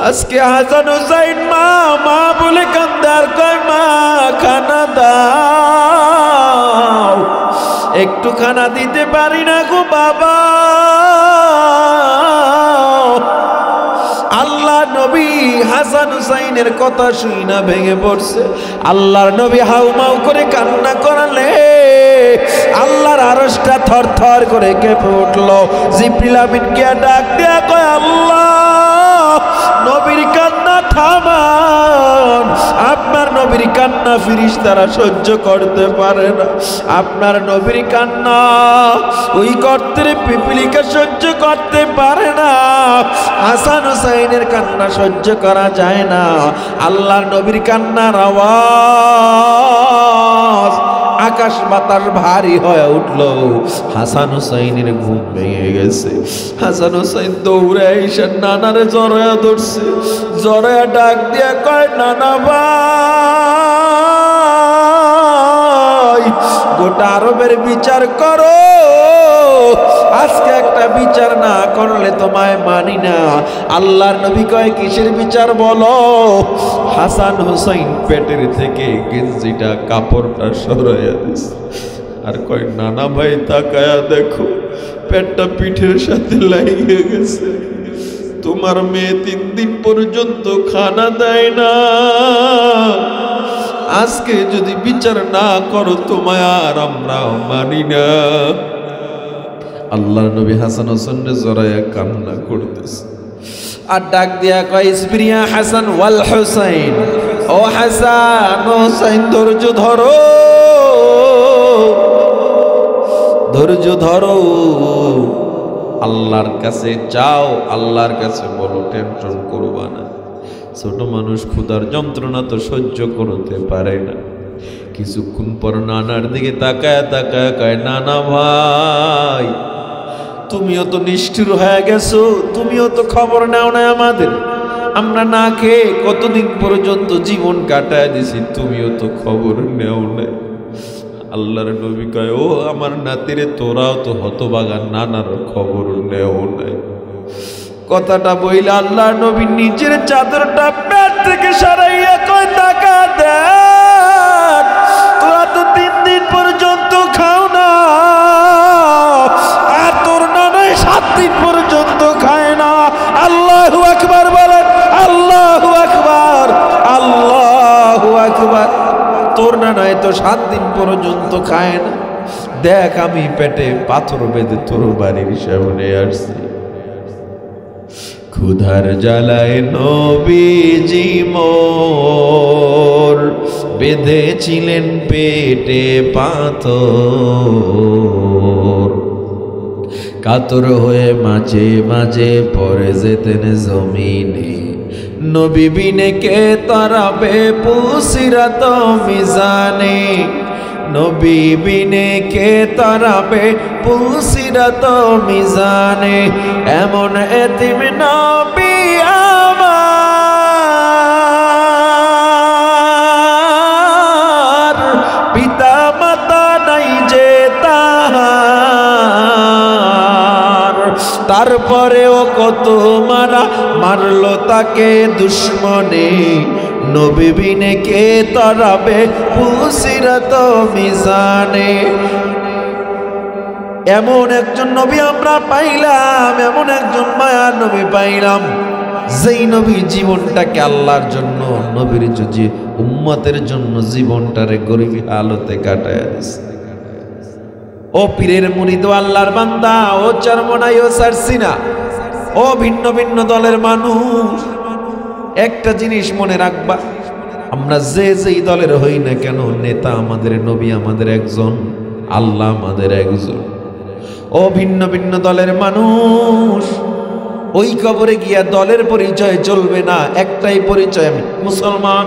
আজকে হাসান হুসাইন মা মা বলে কান্দার কয় মা খানা দাও, একটু খানা দিতে পারি না গো বাবা। আল্লাহ নবী হাসান হুসাইনের কথা শুই না ভেঙে পড়ছে। আল্লাহর নবী হাউমাউ করে কান্না করালে আল্লাহর আরশটা থরথর করে কেঁপে উঠল। জিবরিল আমিনকে ডাক দেয়া কয় আল্লাহ নবীর কান্না থামান, আপনার নবীর কান্না ফেরেশতারা সহ্য করতে পারে না। আপনার নবীর কান্না ওই গর্তের পিপিলিকা সহ্য করতে পারে না। হাসান হুসাইনের কান্না সহ্য করা যায় না। আল্লাহর নবীর কান্নার আওয়াজ আকাশ বাতাস ভারী হয়ে উঠল। হাসান হুসাইনের ঘুম ভেঙে গেছে। হাসান হুসাইন দৌড়ে এসে নানারে জড়ায়া ধরছে। জড়ায়া ডাক দিয়া কয় নানা ভাই গোটা আরবের বিচার করো, আজকে একটা বিচার না করলে তোমায় মানি না। আল্লাহর নবী কয় কিসের বিচার বলো? হাসান হুসাইন পেটের থেকে গেঞ্জিটা কাপড়টা সরাইয়া দিছে আর কয় নানা ভাই তাকায়া দেখো পেটটা পিঠের সাথে লাগিয়ে গেছে। তোমার মেয়ে 3 দিন পর্যন্ত খানা দেয় না। আজকে যদি বিচার না করো তোমায় আর আমরা মানি না। আল্লাহর নবী হাসান হোসেনরে জড়াইয়া কান্না করতেছে আর ডাক দিয়া কয় ইসবিরিয়া হাসান ওয়াল হুসাইন, ও হাসান ও হুসাইন ধৈর্য ধরো, ধৈর্য ধরো, আল্লাহর কাছে চাও, আল্লাহর কাছে বলো, টেনশন করবা না। ছোট মানুষ ক্ষুধার যন্ত্রণা তো সহ্য করতে পারে না। কিছুক্ষণ পর নানার দিকে তাকায় তাকায় কয় নানা ভাই তুমিও তো নিষ্ঠুর হয়ে গেছো, তুমিও তো খবর নাও না আমাদের। আমরা না খেয়ে কতদিন পর্যন্ত জীবন কাটায় দিছি, তুমিও তো খবর নেও না। আল্লাহর নবী কয় ও আমার নাতিরে তোরাও তো হতবাগা, নানার খবর নেও নাই। কথাটা বইলে আল্লাহর নবী নিজের চাদরটা পেট থেকে সরাইয়া কয় টাকা দেন, তোরা তো 3 দিন পর্যন্ত খাও না, আর তোর নানাই 7 দিন পর্যন্ত খায় না। আল্লাহু আকবার বলেন, আল্লাহু আকবার, আল্লাহু আকবার। তোর নানাই তো 7 দিন পর্যন্ত খায় না। দেখ আমি পেটে পাথর বেঁধে তোর বাড়ির সামনে আসছি। ক্ষুধার জ্বালায় নবীজি মোর বেঁধেছিলেন পেটে পাথর, কাতর হয়ে মাঝে মাঝে পড়ে যেতেন জমিনে। নবী বিনে কে তারাবে পুসিরাত মিজানে, নবী বিনে কে তারাবে পুসিরাত মিজানে। এমন এতিম নবী আমার, পিতা মাতা নাই যে তাহার, তারপরেও কত মারা মারলো তাকে দুশ্মনে। নবী বিনে কে তারাবে পুসিরাত মিজানে। এমন একজন নবী আমরা পাইলাম, এমন একজন মায়ার নবী পাইলাম, যেই নবী জীবনটাকে আল্লাহর জন্য, নবীর যে উম্মতের জন্য জীবনটারে গরিবী হালতে কাটায় দিছে। ও পীরের মুরিদ, ও আল্লাহর বান্দা, ও চরমনাই, ও সারসিনা, ও ভিন্ন ভিন্ন দলের মানুষ, একটা জিনিস মনে রাখবা, আমরা যে যেই দলের হই না কেন, নেতা আমাদের, নবী আমাদের একজন, আল্লাহ আমাদের একজন। ও ভিন্ন ভিন্ন দলের মানুষ, ওই কবরে গিয়া দলের পরিচয় চলবে না, একটাই পরিচয়, আমি মুসলমান।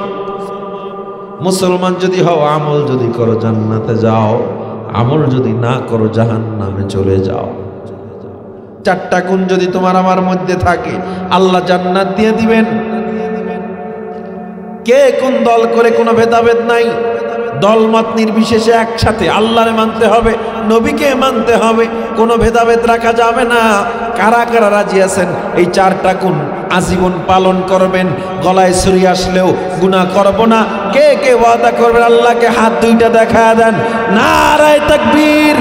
মুসলমান যদি হও, আমল যদি করো জান্নাতে যাও, আমল যদি না করো জাহান্নামে চলে যাও। 4টা গুণ যদি তোমার আমার মধ্যে থাকে, আল্লাহ জান্নাত দিয়ে দিবেন। কে কোন দল করে কোনো ভেদাভেদ নাই, দলমত নির্বিশেষে একসাথে আল্লাহরে মানতে হবে, নবীকে মানতে হবে, কোনো ভেদাভেদ রাখা যাবে না। কারা কারা রাজি আছেন এই 4টা গুণ আজীবন পালন করবেন, গলায় ছুরি আসলেও গুনাহ করব না। কে কে ওয়াদা করবেন? আল্লাহকে হাত দুইটা দেখা দেন, নারায়ে তাকবীর।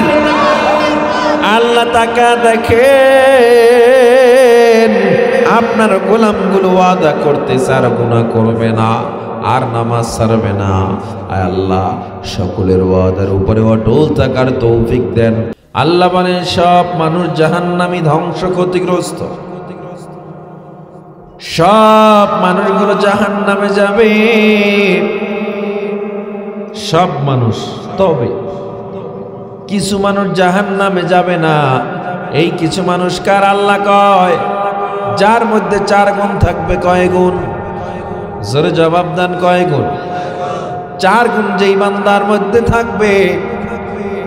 আল্লাহ তাকা দেখেন, আপনার গোলামগুলো ওয়াদা করতেছে আর গুনাহ করবে না, আর নামাজ ছাড়বে না। আয় আল্লাহ, সকলের ওয়াদার উপরে অটল থাকার তৌফিক দেন। আল্লাহ বলেন, সব মানুষ জাহান্নামী, ধ্বংস, ক্ষতিগ্রস্ত। সব মানুষগুলো জাহান্নামে যাবে, সব মানুষ। তবে কিছু মানুষ জাহান্নামে যাবে না। এই কিছু মানুষ কার? আল্লাহ কয়, যার মধ্যে 4 গুণ থাকবে। কয় গুণ? জোরে জবাব দেন, কয় গুণ? 4 গুণ যেই বান্দার মধ্যে থাকবে,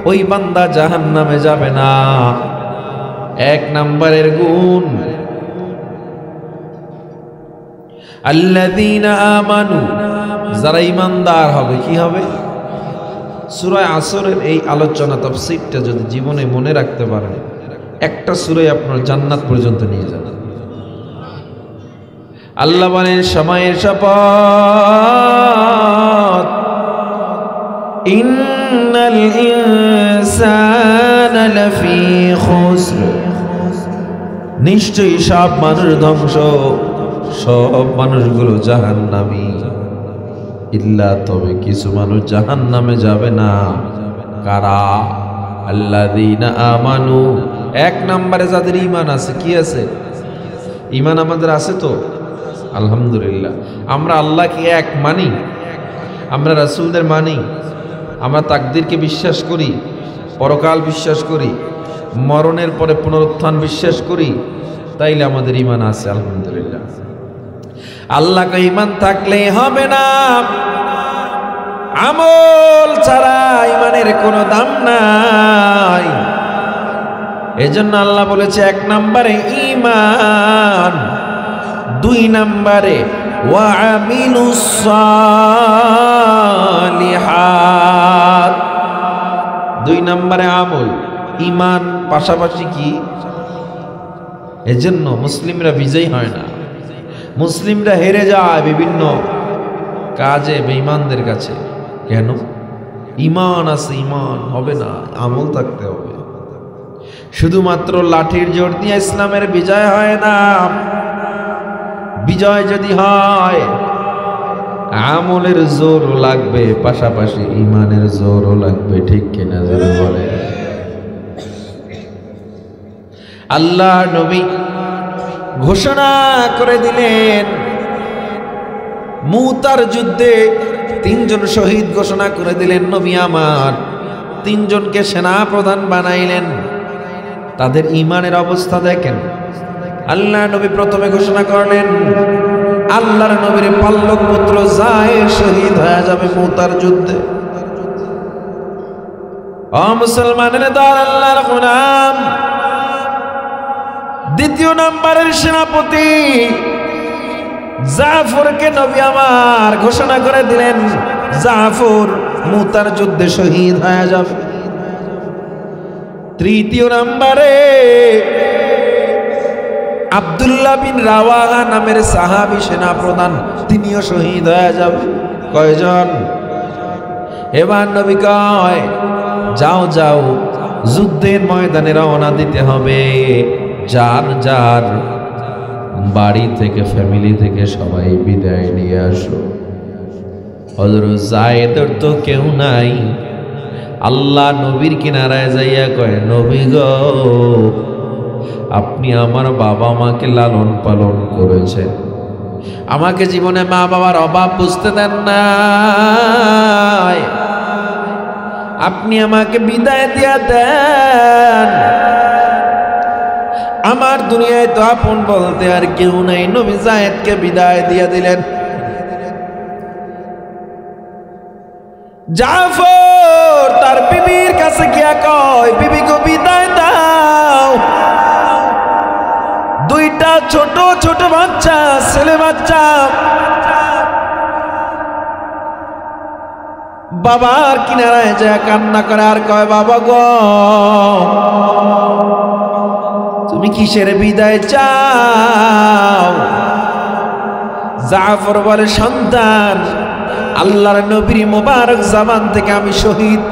ওই বান্দা জাহান্নামে যাবে না। 1 নম্বরের গুণ, আল্লাযীনা আমানু, যারা ঈমানদার হবে। কি হবে? সূরা আসরের এই আলোচনা তাফসীরটা যদি জীবনে মনে রাখতে পারেন, একটা সূরাই আপনার জান্নাত পর্যন্ত নিয়ে যাবে। আল্লাহ বলেন, সময়ের শপথ, ইন্নাল ইনসানা লাফি খুসর, নিশ্চয়ই সব মানুষ ধ্বংস, সব মানুষগুলো জাহান্নামী। ইল্লা, তবে কিছু মানুষ জাহান্নামে যাবে না। কারা? আল্লাযীনা আমানু, 1 নম্বরে যাদের ঈমান আছে। কি আছে? ঈমান আমাদের আছে তো আলহামদুলিল্লাহ। আমরা আল্লাহকে এক মানি, আমরা রাসূলদের মানি, আমরা তাকদীরকে বিশ্বাস করি, পরকাল বিশ্বাস করি, মরণের পরে পুনরুত্থান বিশ্বাস করি। তাইলে আমাদের ঈমান আছে আলহামদুলিল্লাহ। আল্লাহকে ঈমান থাকলেই হবে না, আমল ছাড়া ঈমানের কোনো দাম নাই। এজন্য আল্লাহ বলেছে 1 নম্বরে ঈমান, 2 নম্বরে ওয়া আমিলুস সালিহাত। 2 নম্বরে আমল, ঈমান পাশাপাশি কি? এজন্য মুসলিমরা বিজয়ী হয় না, মুসলিমরা হেরে যায় বিভিন্ন কাজে বেঈমানদের কাছে। কেন? ঈমান আছে, ঈমান হবে না, আমল থাকতে হবে। শুধুমাত্র লাঠির জোর দিয়ে ইসলামের বিজয় হয় না। বিজয় যদি হয়, আমলের জোরও লাগবে, পাশাপাশি ঈমানের জোরও লাগবে। ঠিক কিনা জোরে বলে? আল্লাহ নবী ঘোষণা করে দিলেন, মুতার যুদ্ধে 3 জন শহীদ ঘোষণা করে দিলেন নবী আমার। 3 জনকে সেনা প্রধান বানাইলেন। তাদের ঈমানের অবস্থা দেখেন। আল্লাহ নবী প্রথমে ঘোষণা করলেন, আল্লাহর নবীর পাল্লক পুত্র যায়েদ শহীদ হয়ে যাবে মুতার যুদ্ধে। ও মুসলমানের দল, আল্লাহর গোলাম, 2 নম্বরের সেনাপতি জাফরকে নবী আমার ঘোষণা করে দিলেন, জাফর মুতার যুদ্ধে শহীদ হয়ে যাবে। 3 নম্বরে আব্দুল্লাহ বিন রাওয়াহা নামের সাহাবী সেনা প্রধান, তিনিও শহীদ হয়ে যাবে। কয়জন? এবার নবী কয়, যাও যাও, যুদ্ধের ময়দানে রওনা দিতে হবে। যার যার বাড়ি থেকে, ফ্যামিলি থেকে সবাই বিদায় নিয়ে আসো। হযরত যায়েদের তো কেউ নাই। আল্লাহ নবীর কিনারায় যাইয়া কয়, নবী গো, আপনি আমার বাবা মাকে লালন পালন করেছেন, আমাকে জীবনে মা বাবার অভাব বুঝতে দেন নাই, আপনি আমাকে বিদায় দিয়া দেন। আমার দুনিয়ায় তো আপন বলতে আর কেউ নাই। নবী যায়েদকে বিদায় দিয়া দিলেন। জাফর তার বিবির কাছে গিয়া কয়, বিবি গো, বিদায় দাও। 2টা ছোট ছোট বাচ্চা, ছেলে বাচ্চা, বাবার কিনারায় যায় কান্না করে আর কয়, বাবা গো, তুমি কিসের বিদায় চাও? জাফর বলে, সন্তান, আল্লাহর নবীর মোবারক জামান থেকে আমি শহীদ,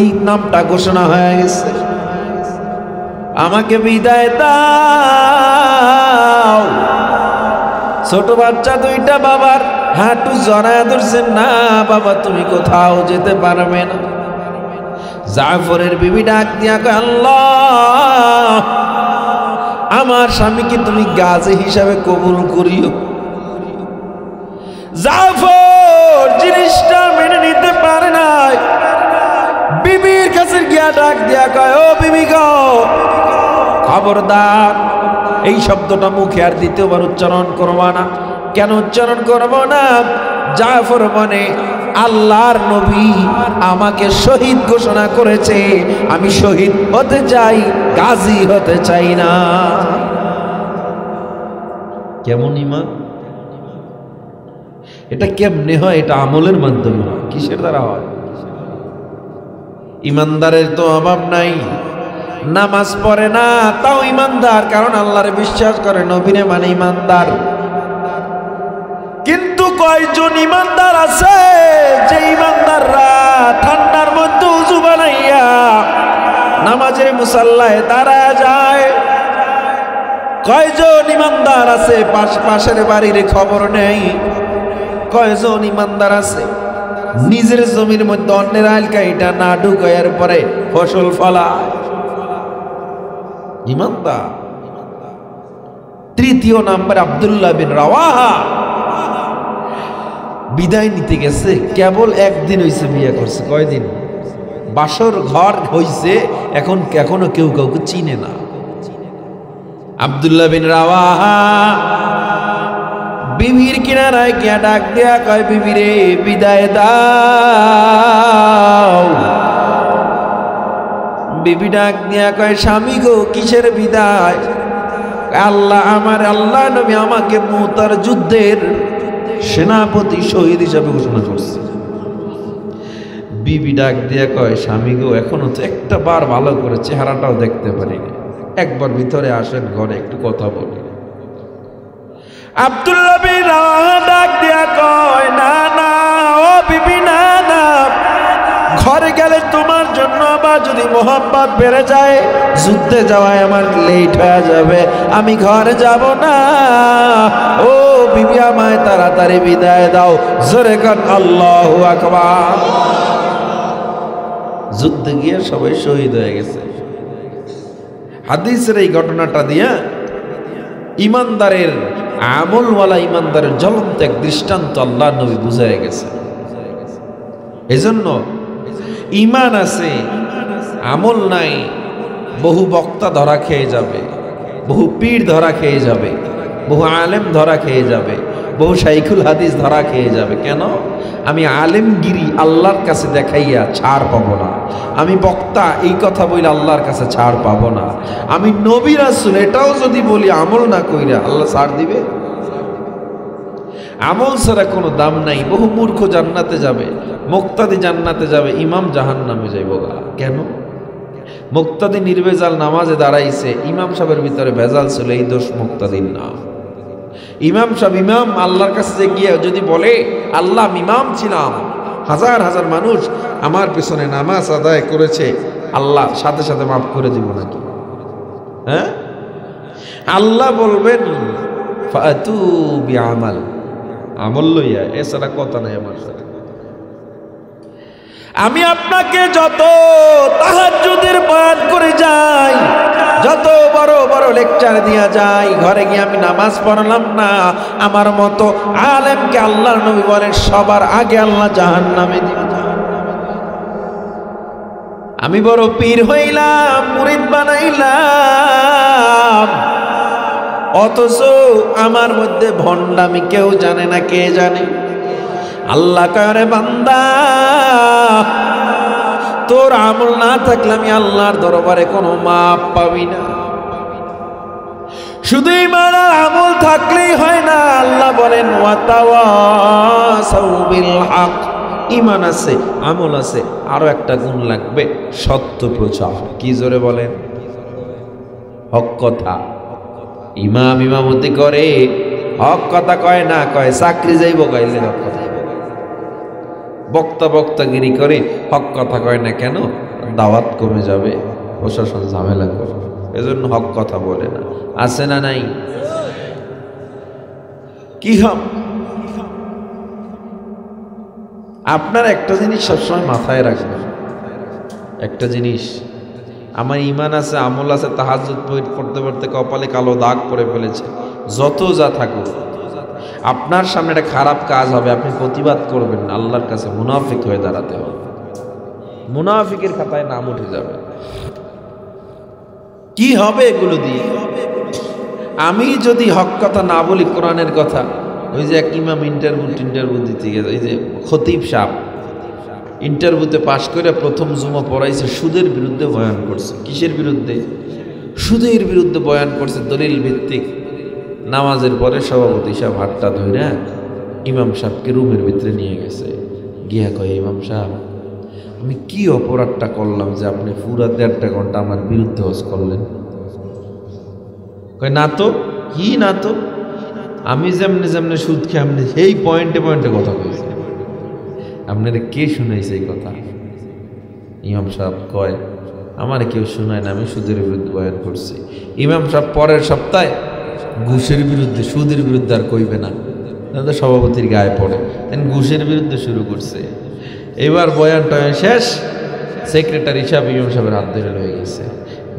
এই নামটা ঘোষণা হয়ে গেছে, আমাকে বিদায় দাও। ছোট বাচ্চা দুইটা বাবার হাঁটু জড়ায় ধরছেন, না বাবা তুমি কোথাও যেতে পারবে না। জাফরের বিবি ডাক দিয়া কয়, আল্লাহ, আমার স্বামীকে তুমি গাজী হিসাবে কবুল করিও। জাফর জিনিসটা মেনে নিতে পারে নাই, বিবির কাছে গিয়া ডাক দিয়া কয়, ও বিবি গো, খবরদার এই শব্দটা মুখে আর দ্বিতীয়বার উচ্চারণ করবা না। কেন উচ্চারণ করব না? জাফর বলে, আল্লাহর নবী আমাকে শহীদ ঘোষণা করেছে, আমি শহীদ হতে চাই, গাজী হতে চাই না। কেমন ঈমান? এটা কেমনে হয়? এটা আমলের মাধ্যমে হয়। কিসের দ্বারা হয়? ইমানদারের তো অভাব নাই, নামাজ পড়ে না তাও ইমানদার, কারণ আল্লাহরে বিশ্বাস করে, নবীরে মানে ইমানদার। কিন্তু কয়জন ইমানদার আছে যে ইমানদাররা ঠান্ডার মধ্যে উযু বানাইয়া নামাজের মুসাল্লায় দাঁড়ায় যায়? কয়জন ইমানদার আছে পাশের বাড়ির খবর নেই? কয়জন ইমানদার আছে নিজের জমির মধ্যে অন্যের আলকাইটা না ঢুকাইয়ার পরে ফসল ফলায়? ইমানদার। তৃতীয় নাম্বার আব্দুল্লাহ বিন রাওয়াহা, বিদায় নিতে গেছে, কেবল একদিন হইছে বিয়ে করছে। কয়দিন? বাসর ঘর হইছে, এখনো কেউ কাউকে চিনে না। আব্দুল্লাহ বিন রাওয়াহা বিবির কিনারায় গিয়া ডাক দেয়া কয়, বিবি রে, বিদায় দাও। বিবি ডাক দিয়া কয়, স্বামী গো, কিসের বিদায়? আল্লাহ নবী আমাকে মুতার যুদ্ধের সেনাপতি শহীদ হিসাবে ঘোষণা করছে। বিবি ডাক দিয়া কয়, স্বামী গো, এখনো তো একটা বার ভালো করে চেহারাটাও দেখতে পারিনি, একবার ভিতরে আসেন, ঘরে একটু কথা বলি। আব্দুল্লাহ বিন রাওয়াহা ডাক দিয়া কয়, না না ও বিবি, না না, ঘরে গেলে তোমার জন্য আবার যদি মোহাম্মত বেড়ে যায়, যুদ্ধে যাওয়ায় আমার লেট হয়ে যাবে, আমি ঘরে যাব না। ও বিবি, আমায় তাড়াতাড়ি বিদায় দাও। জোরে কান আল্লাহু আকবার। যুদ্ধে গিয়ে সবাই শহীদ হয়ে গেছে। হাদিসের এই ঘটনাটা দিয়া ইমানদারের, আমলওয়ালা ইমানদারের জ্বলন্ত এক দৃষ্টান্ত আল্লাহ নবী বুঝায় গেছে। এজন্য ইমান আছে, আমল নাই, বহু বক্তা ধরা খেয়ে যাবে, বহু পীর ধরা খেয়ে যাবে, বহু আলেম ধরা খেয়ে যাবে, বহু শাইখুল হাদিস ধরা খেয়ে যাবে। কেন? আমি আলেমগিরি আল্লাহর কাছে দেখাইয়া ছাড় পাবো না, আমি বক্তা এই কথা বলে আল্লাহর কাছে ছাড় পাবো না, আমি নবী রাসূল এটাও যদি বলি আমল না কইরা আল্লাহ ছাড় দিবে? আমল ছাড়া কোনো দাম নাই। বহু মূর্খ জান্নাতে যাবে, মুক্তাদি জান্নাতে যাবে, ইমাম জাহান্নামে যাইব। কেন? মুক্তাদি নির্ভেজাল নামাজে দাঁড়াইছে, ইমাম সাহেবের ভিতরে ভেজাল ছিল, এই দোষ মুক্তাদির না। ইমাম সাহেব ইমাম আল্লাহর কাছে গিয়ে যদি বলে, আল্লাহ আমি ইমাম ছিলাম, হাজার হাজার মানুষ আমার পেছনে নামাজ আদায় করেছে, আল্লাহ সাথে সাথে মাফ করে দিব নাকি? হ্যাঁ, আল্লাহ বলবেন ফাতু বিআমাল, আমল লইয়া, এছাড়া কথা নাই আমার সাথে। আমি আপনাকে যত তাহাজ্জুদের বয়ান করে যাই, যত বড় বড় লেকচার দিয়া যাই, ঘরে গিয়ে আমি নামাজ পড়লাম না, আমার মতো আলেমকে আল্লাহর নবী বলেন সবার আগে আল্লাহ জাহান্নামে দিবেন। আমি বড় পীর হইলাম, মুরিদ বানাইলাম, অথচ আমার মধ্যে ভণ্ডামি কেউ জানে না। কে জানে? আল্লাহ কয়, বান্দা, তোর আমল না থাকলে আমি আল্লাহর দরবারে কোনো মাপ পাবি না। শুধু ঈমান আর আমল থাকলেই হয় না। আল্লাহ বলেন ওয়াতাওয়াসাউ বিল হক, ঈমান আছে, আমল আছে, আরো একটা গুণ লাগবে, সত্য প্রচার। কি জোরে বলেন? হক কথা। ইমাম ইমামতি করে, হক কথা কয় না কয় চাকরি যাইব কইলে হক কথা বক্তাগিরি করে হক কথা কয় না কেন? দাওয়াত কমে যাবে, প্রশাসন ঝামেলা করবে, এজন্য হক কথা বলে না। আছে না নাই? কি হবে? আপনার একটা জিনিস সবসময় মাথায় রাখবেন, একটা জিনিস, আমার ইমান আছে, আমল আছে, তাহাজ্জুদ পড়তে পড়তে কপালে কালো দাগ পড়ে ফেলেছে, যত যা থাকুক, আপনার সামনে একটা খারাপ কাজ হবে, আপনি প্রতিবাদ করবেন না, আল্লাহর কাছে মুনাফিক হয়ে দাঁড়াতে হবে, মুনাফিকের খাতায় নাম উঠে যাবে। কি হবে এগুলো দিয়ে? আমি যদি হক কথা না বলি, কোরআনের কথা, ওই যে এক ইমাম ইন্টারভিউ দিতে গেছে, এই যে খতিব সাহেব ইন্টারভিউতে পাশ করে প্রথম জুমা পড়াইছে, সুদের বিরুদ্ধে বয়ান করছে। কিসের বিরুদ্ধে? সুদের বিরুদ্ধে বয়ান করছে, দলিল ভিত্তিক। নামাজের পরে সভাপতি সাহেব হাতটা ধরে ইমাম সাহেবকে রুমের ভিতরে নিয়ে গেছে, গিয়া কয়, ইমাম সাহেব, আমি কি অপরাধটা করলাম যে আপনি পুরা 1.5 ঘন্টা আমার বিরুদ্ধে ওয়াজ করলেন? কয়, না তো। কি না তো? আমি যেমনে যেমনে সুদ খেয়ে আপনি সেই পয়েন্টে কথা কইছি, আপনার কে শুনাইছে এই কথা? ইমাম সাহেব কয়, আমার কেউ শুনায় না, আমি সুদের বিরুদ্ধে বয়ান করছি। ইমাম সাহেব পরের সপ্তাহে ঘুষের বিরুদ্ধে, সুদের বিরুদ্ধে আর কইবে না, তাহলে সভাপতির গায়ে পড়ে, ঘুষের বিরুদ্ধে শুরু করছে। এবার বয়ান টয়ান শেষ, সেক্রেটারি সাহেব ইমাম সাহেবের হাত ধরে লয়ে গেছে,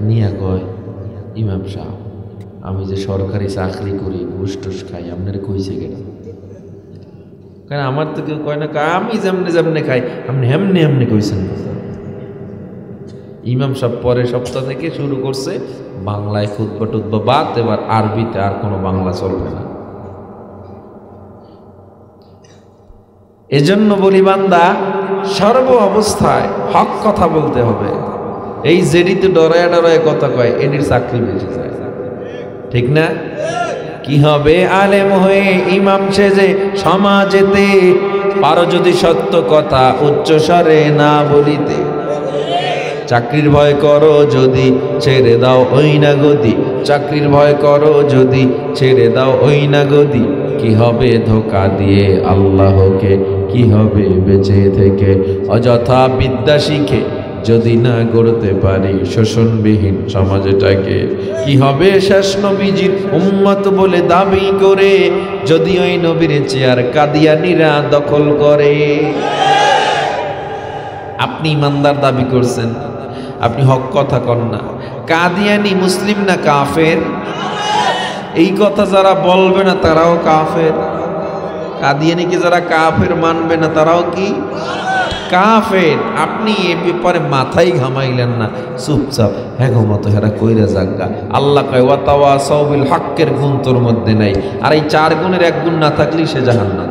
নিয়া কয়, ইমাম সাহেব, আমি যে সরকারি চাকরি করি, ঘুষ টুস খাই, আপনার কইছে কেন? কারণ আমার তো কেউ কয় না, আমি যেমনে খাই, আপনি হেমনে কইছেন। ইমাম সাহেব পরের সপ্তাহ থেকে শুরু করছে বাংলায় খুতবা টুতবা বাদ, এবার আরবিতে, আর কোনো বাংলা চলবে না। এজন্য বলি, বান্দা সর্ব অবস্থায় হক কথা বলতে হবে। এই জেডিতে ডরায় কথা কয়, এটির চাকরি বেঁচে যায়, ঠিক না? কি হবে আলেম হয়ে ইমাম সেজে সমাজেতে, পারো যদি সত্য কথা উচ্চ স্বরে না বলিতে। চাকরির ভয় করো যদি ছেড়ে দাও ওই না গদি, চাকরির ভয় করো যদি ছেড়ে দাও ওই না গদি। কি হবে ধোকা দিয়ে আল্লাহকে, কি হবে বেঁচে থেকে অযথা বিদ্যা শিখে যদি না গড়তে পারি শোষণবিহীন সমাজটাকে। কি হবে শেষ নবীজির উম্মত বলে দাবি করে, যদি ওই নবীর চেয়ার কাদিয়ানীরা দখল করে। আপনি ইমানদার দাবি করছেন, আপনি হক কথা কন না, কাদিয়ানী মুসলিম না কাফের? এই কথা যারা বলবে না তারাও কাফের, কাদিয়ানীকে যারা কাফের মানবে না তারাও কি কাফের? আপনি এ ব্যাপারে মাথাই ঘামাইলেন না, চুপচাপ হ্যাঁ মতো হেরা কইরা যাগা। আল্লাহ কয়, ওয়াতাওয়াসাউ বিল হকের গুণ তোর মধ্যে নাই, আর এই 4 গুণের 1 গুণ না থাকলেই সে জাহান্নাম।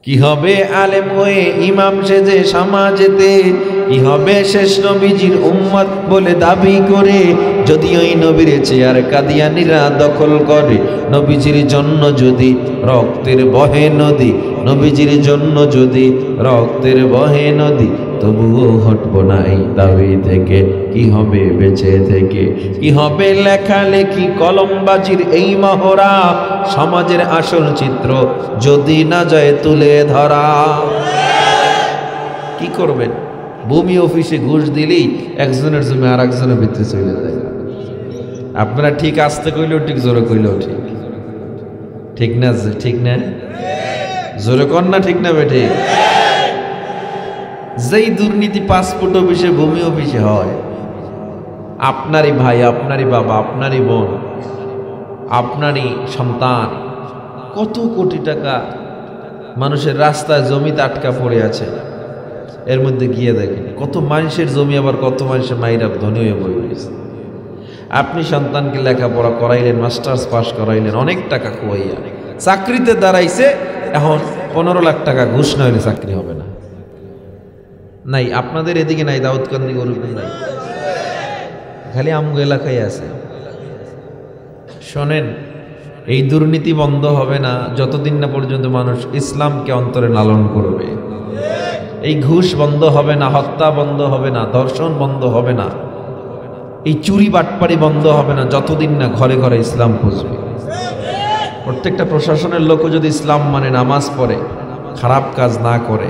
কি হবে আলেম হয়ে ইমাম সেজে সমাজেতে, কি হবে শেষ নবীজির উম্মত বলে দাবি করে, যদি ওই নবীর চেয়ার কাদিয়ানীরা দখল করে। নবীজির জন্য যদি রক্তের বহে নদী, নবীজির জন্য যদি রক্তের বহে নদী, তবুও হটব না এই দাবি থেকে। কি হবে বেঁচে থেকে? কি হবে লেখালেখি কলমবাজির এই মহড়া, সমাজের আসল চিত্র যদি না যায় তুলে ধরা। কি করবেন? ভূমি অফিসে ঘুষ দিলেই একজনের জমি আর একজনের ভিতরে চলে যায়। আপনারা ঠিক আসতে কইলেও ঠিক, জোরে কইলেও ঠিক, ঠিক না? ঠিক না? জোরে কর না, ঠিক না বেঠে? যেই দুর্নীতি পাসপোর্ট অফিসে, ভূমি অফিসে হয়, আপনারই ভাই, আপনারই বাবা, আপনারই বোন, আপনারই সন্তান, কত কোটি টাকা মানুষের রাস্তায় জমিতে আটকা পড়ে আছে। এর মধ্যে গিয়ে দেখেন কত মানুষের জমি, আবার কত মানুষের মাইরা ধনী হয়ে বই রয়েছে। আপনি সন্তানকে লেখাপড়া করাইলেন, মাস্টার্স পাস করাইলেন, অনেক টাকা খুয়াইয়া চাকরিতে দাঁড়াইছে, এখন 15 লাখ টাকা ঘুষ না হলে চাকরি হবে না। নাই আপনাদের এদিকে নাই, দাউদকান্দি গরুপুর নাই, খালি আমগো এলাকায় আছে। শোনেন, এই দুর্নীতি বন্ধ হবে না যতদিন না পর্যন্ত মানুষ ইসলামকে অন্তরে লালন করবে। এই ঘুষ বন্ধ হবে না, হত্যা বন্ধ হবে না, ধর্ষণ বন্ধ হবে না, এই চুরি বাটপাড়ি বন্ধ হবে না যতদিন না ঘরে ঘরে ইসলাম পৌঁছবে। প্রত্যেকটা প্রশাসনের লোকও যদি ইসলাম মানে, নামাজ পড়ে, খারাপ কাজ না করে,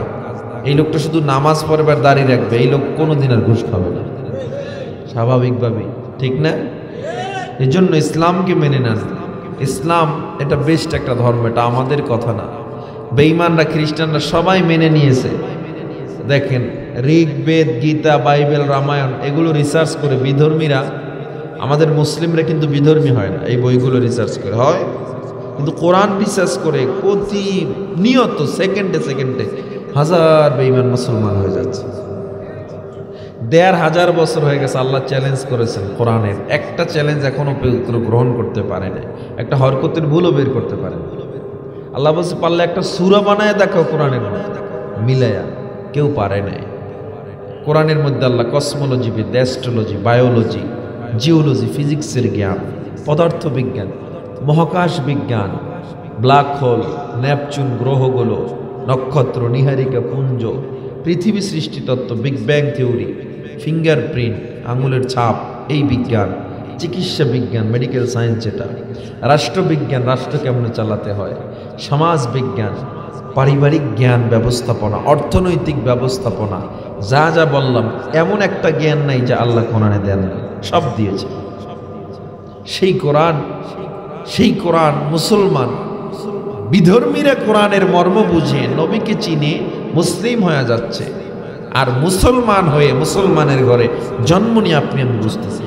এই লোকটা শুধু নামাজ পড়বার দাঁড়িয়ে রাখবে, এই লোক কোনোদিন আর ঘুষ খাবে না স্বাভাবিকভাবেই, ঠিক না? এই জন্য ইসলামকে মেনে নেন। ইসলাম এটা বেস্ট একটা ধর্ম, এটা আমাদের কথা না। বেঈমানরা, খ্রিস্টানরা সবাই মেনে নিয়েছে। দেখেন ঋগ্বেদ, গীতা, বাইবেল, রামায়ণ এগুলো রিসার্চ করে বিধর্মীরা, আমাদের মুসলিমরা কিন্তু বিধর্মী হয় না, এই বইগুলো রিসার্চ করে হয়, কিন্তু কোরআন রিসার্চ করে প্রতিনিয়ত সেকেন্ডে সেকেন্ডে হাজার বেঈমান মুসলমান হয়ে যাচ্ছে। ১,৫০০ বছর হয়ে গেছে, আল্লাহ চ্যালেঞ্জ করেছেন কোরআনের, একটা চ্যালেঞ্জ এখনো গ্রহণ করতে পারে না, একটা হরকতের ভুলও বের করতে পারে না। আল্লাহ বলছে পারলে একটা সূরা বানায় দেখো কোরআনের মধ্যে মিলায়া, কেউ পারে নাই। কোরআনের মধ্যে আল্লাহ কসমোলজি, অ্যাস্ট্রোলজি, বায়োলজি, জিওলজি, ফিজিক্সের জ্ঞান, পদার্থ বিজ্ঞান, মহাকাশ বিজ্ঞান, ব্ল্যাক হোল, নেপচুন গ্রহগুলো, নক্ষত্র, নীহারিকা পুঞ্জ, পৃথিবী সৃষ্টিতত্ত্ব, বিগ ব্যাং থিওরি, ফিঙ্গারপ্রিন্ট, আঙুলের ছাপ, এই বিজ্ঞান, চিকিৎসা বিজ্ঞান, মেডিকেল সায়েন্স, যেটা রাষ্ট্রবিজ্ঞান, রাষ্ট্র কেমন চালাতে হয়, সমাজ বিজ্ঞান, পারিবারিক জ্ঞান ব্যবস্থাপনা, অর্থনৈতিক ব্যবস্থাপনা, যা যা বললাম এমন একটা জ্ঞান নাই যা আল্লাহ কোরআনে দেন, সব দিয়েছে। সেই কোরআন মুসলমান বিধর্মীরা কোরআনের মর্ম বুঝে নবীকে চিনে মুসলিম হয়ে যাচ্ছে, আর মুসলমান হয়ে মুসলমানের ঘরে জন্ম নিয়ে আপনি আমি বুঝতেছি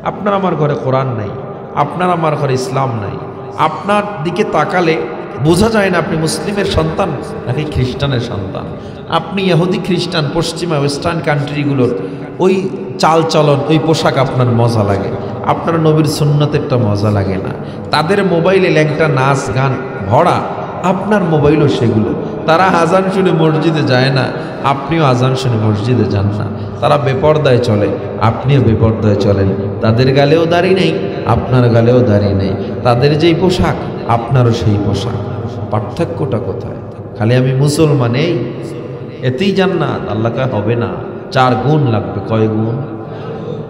আপনার আমার ঘরে কোরআন নাই, আপনার আমার ঘরে ইসলাম নাই। আপনার দিকে তাকালে বোঝা যায় না আপনি মুসলিমের সন্তান নাকি খ্রিস্টানের সন্তান। আপনি ইহুদি খ্রিস্টান, পশ্চিমা ওয়েস্টার্ন কান্ট্রিগুলোর ওই চালচলন, ওই পোশাক আপনার মজা লাগে, আপনার নবীর সুন্নতেরটা মজা লাগে না। তাদের মোবাইলে ল্যাংটা নাচ গান ভরা, আপনার মোবাইলও সেগুলো। তারা আজান শুনে মসজিদে যায় না, আপনিও আজান শুনে মসজিদে যান না। তারা বেপরদায় চলে, আপনিও বেপরদায় চলেন। তাদের গালেও দাড়ি নেই, আপনার গালেও দাড়ি নেই। তাদের যেই পোশাক, আপনারও সেই পোশাক। পার্থক্যটা কোথায়? খালি আমি মুসলমান এই এতেই জান্নাত? আল্লাহ কয় হবে না, 4 গুণ লাগবে। কয় গুণ?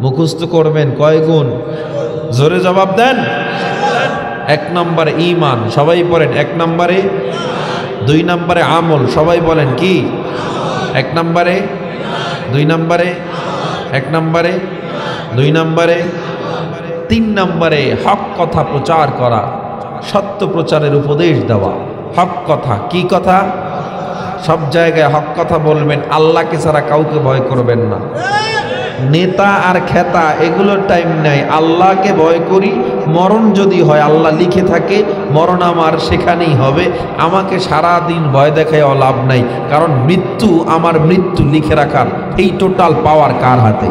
মুখস্থ করবেন কয় গুণ? জোরে জবাব দেন। 1 নম্বরে ঈমান, সবাই পড়েন 1 নম্বরে। 2 নম্বরে আমল, সবাই বলেন কি? 1 নম্বরে, 2 নম্বরে, 1 নম্বরে, 2 নম্বরে, 3 নম্বরে হক কথা প্রচার করা, সত্য প্রচারের উপদেশ দেওয়া। হক কথা, কি কথা? সব জায়গায় হক কথা বলবেন, আল্লাহকে ছাড়া কাউকে ভয় করবেন না। নেতা আর খেতা এগুলোর টাইম নাই, আল্লাহকে ভয় করি। মরণ যদি হয়, আল্লাহ লিখে থাকে মরণ আমার সেখানেই হবে। আমাকে সারা দিন ভয় দেখায় লাভ নাই, কারণ মৃত্যু, আমার মৃত্যু লিখে রাখার এই টোটাল পাওয়ার কার হাতে?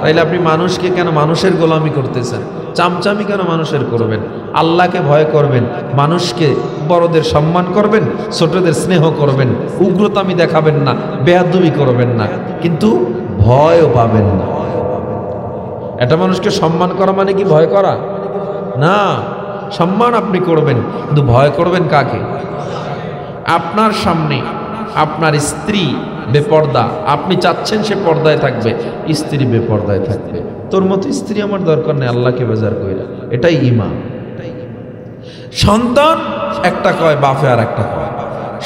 তাইলে আপনি মানুষকে কেন মানুষের গোলামি করতেছেন? চামচামি কেন মানুষের করবেন? আল্লাহকে ভয় করবেন, মানুষকে, বড়দের সম্মান করবেন, ছোটদের স্নেহ করবেন, উগ্রতামি দেখাবেন না, বেয়াদবি করবেন না, কিন্তু ভয়ও পাবেন না। এটা মানুষকে সম্মান করা মানে কি ভয় করা? না, সম্মান আপনি করবেন, কিন্তু ভয় করবেন কাকে? আপনার সামনে আপনার স্ত্রী বেপর্দা, আপনি চাচ্ছেন সে পর্দায় থাকবে, স্ত্রী বেপর্দায় থাকবে। তোর মতো স্ত্রী আমার দরকার নেই, আল্লাহকে বেজার কইরা। এটাই ঈমান। সন্তান একটা কয়, বাপে আর একটা কয়।